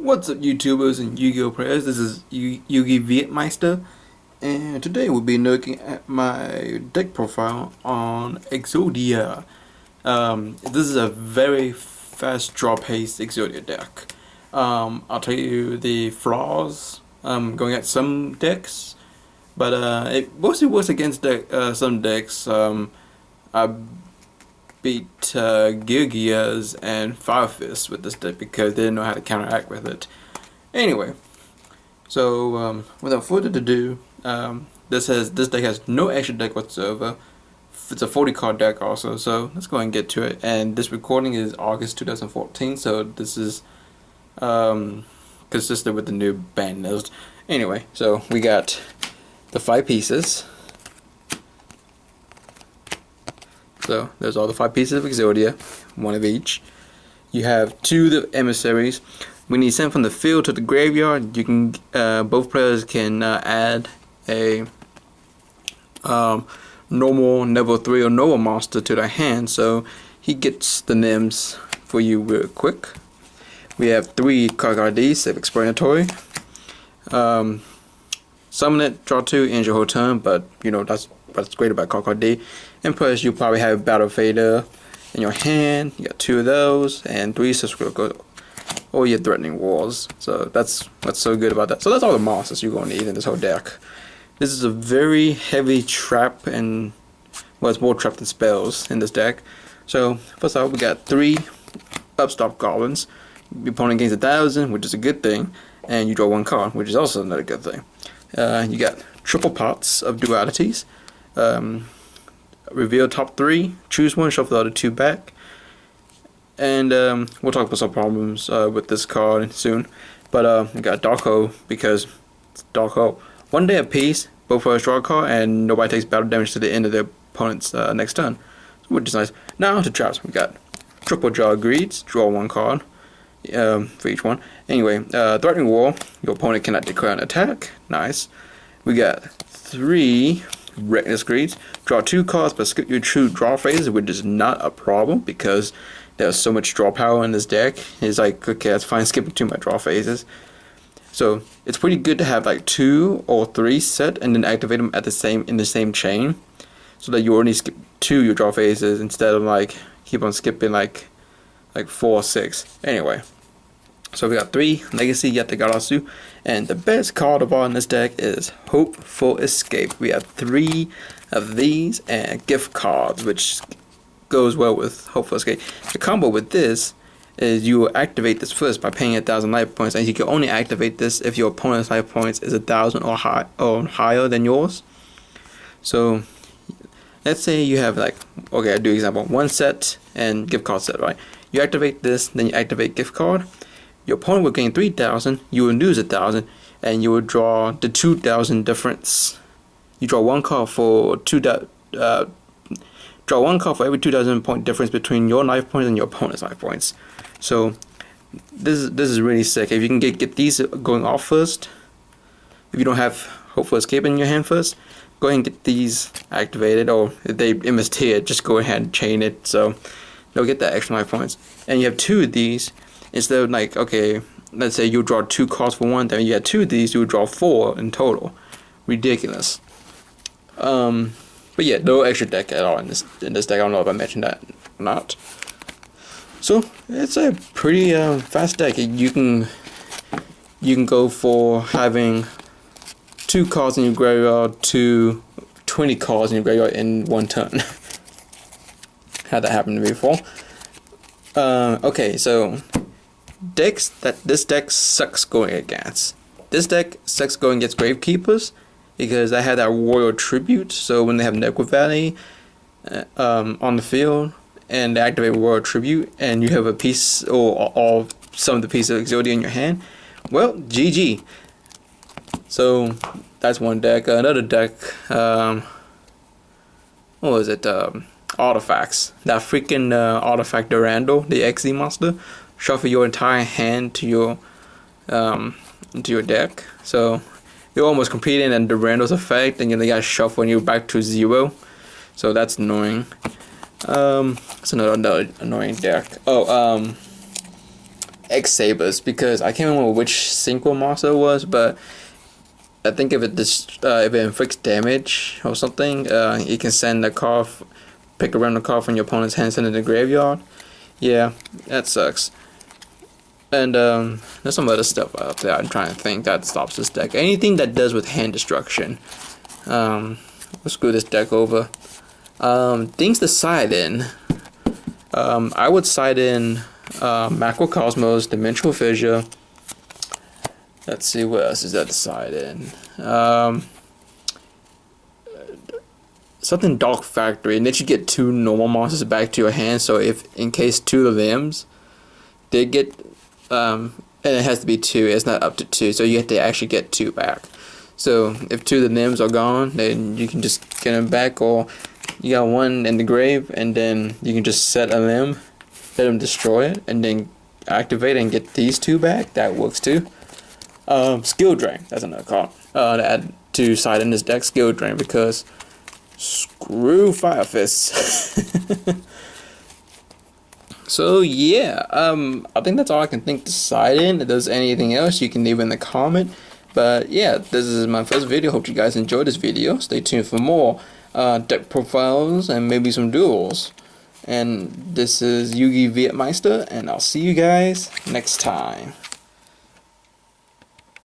What's up, YouTubers and Yu-Gi-Oh players? This is Yugi Vietmeister, and today we'll be looking at my deck profile on Exodia. This is a very fast draw pace Exodia deck. I'll tell you the flaws going at some decks, but it mostly works against some decks. I beat Gears and Fire Fist with this deck because they didn't know how to counteract with it. Anyway, so without further ado, this deck has no extra deck whatsoever. It's a 40 card deck also, so let's go ahead and get to it. And this recording is August 2014, so this is consistent with the new band list. Anyway, so we got the 5 pieces. So there's all the 5 pieces of Exodia, 1 of each. You have 2 of the emissaries. When you send from the field to the graveyard, you can both players can add a normal level 3 or Nova monster to their hand, so he gets the NIMS for you real quick. We have 3 Cargardies, self-explanatory. Summon it, draw 2, end your whole turn, but you know that's what's great about Cargardy. And plus, you probably have Battle Fader in your hand. You got 2 of those and 3 Subscriber or your Threatening Walls. So that's what's so good about that. So that's all the monsters you're gonna need in this whole deck. This is a very heavy trap, and well, it's more trap than spells in this deck. So first off, we got 3 Upstop Goblins. Your opponent gains 1,000, which is a good thing, and you draw 1 card, which is also another good thing. You got triple pots of dualities. Reveal top 3, choose 1, shuffle the other 2 back. And we'll talk about some problems with this card soon. But we got Dark Hole because it's Dark Hole. 1 day apiece, both players draw a card, and nobody takes battle damage to the end of their opponent's next turn, which is nice. Now to traps, we got Triple Jaw Greeds, draw 1 card for each one. Anyway, Threatening Wall, your opponent cannot declare an attack. Nice. We got 3 Reckless Greeds, draw 2 cards but skip your 2 draw phases, which is not a problem because there's so much draw power in this deck. It's like, okay, that's fine, skipping 2 my draw phases. So it's pretty good to have like 2 or 3 set and then activate them at in the same chain, so that you only skip 2 your draw phases instead of like keep on skipping like 4 or 6. Anyway, so we got 3 Legacy Yatagarasu, and the best card of all in this deck is Hopeful Escape. We have 3 of these and gift cards, which goes well with Hopeful Escape. The combo with this is you will activate this first by paying 1,000 life points, and you can only activate this if your opponent's life points is 1,000 or higher than yours. So let's say you have like, okay, I do example 1 set and gift card set, right? You activate this, then you activate gift card. Your opponent will gain 3,000, you will lose 1,000, and you will draw the 2,000 difference. You draw 1 card for draw 1 card for every 2,000 point difference between your life points and your opponent's life points. So this is really sick. If you can get these going off first, if you don't have Hopeful Escape in your hand first, go ahead and get these activated, or if they MST it, just go ahead and chain it, so you'll get that extra life points. And you have 2 of these. Instead of like, okay, let's say you draw 2 cards for 1, then you had 2 of these, you would draw 4 in total. Ridiculous. But yeah, no extra deck at all in this deck. I don't know if I mentioned that or not. So it's a pretty fast deck. You can go for having 2 cards in your graveyard to 20 cards in your graveyard in 1 turn. Had that happen to me before. Okay, so decks that this deck sucks going against. This deck sucks going against Gravekeepers because I had that Royal Tribute. So when they have Necro Valley on the field and they activate Royal Tribute, and you have a piece or some of the pieces of Exodia in your hand, well, GG. So that's one deck. Another deck, what was it? Artifacts. That freaking artifact Durandal, the XZ monster. Shuffle your entire hand to your into your deck. So you're almost completing and Durandal's effect, and you gotta shuffle you back to 0. So that's annoying. It's another annoying deck. Oh, X Sabers, because I can't remember which synchro monster it was, but I think if it inflicts damage or something, you can send the card, pick a random card from your opponent's hand, send it to the graveyard. Yeah, that sucks. And there's some other stuff out there I'm trying to think that stops this deck. Anything that does with hand destruction. Let's screw this deck over. Things to side in. I would side in Macrocosmos, Dimensional Fissure. Let's see, what else is that to side in? Something Dark Factory, and then you get 2 normal monsters back to your hand. So if in case 2 of limbs, they get and it has to be 2. It's not up to 2, so you have to actually get 2 back. So if 2 of the limbs are gone, then you can just get them back, or you got 1 in the grave, and then you can just set a limb, let them destroy it, and then activate it and get these 2 back. That works too. Skill Drain, that's another card to add to side in this deck. Skill Drain, because screw Fire Fists. So yeah, I think that's all I can think to side in. If there's anything else, you can leave in the comment. But yeah, this is my first video. Hope you guys enjoyed this video. Stay tuned for more deck profiles and maybe some duels. And this is Yugi Vietmeister, and I'll see you guys next time.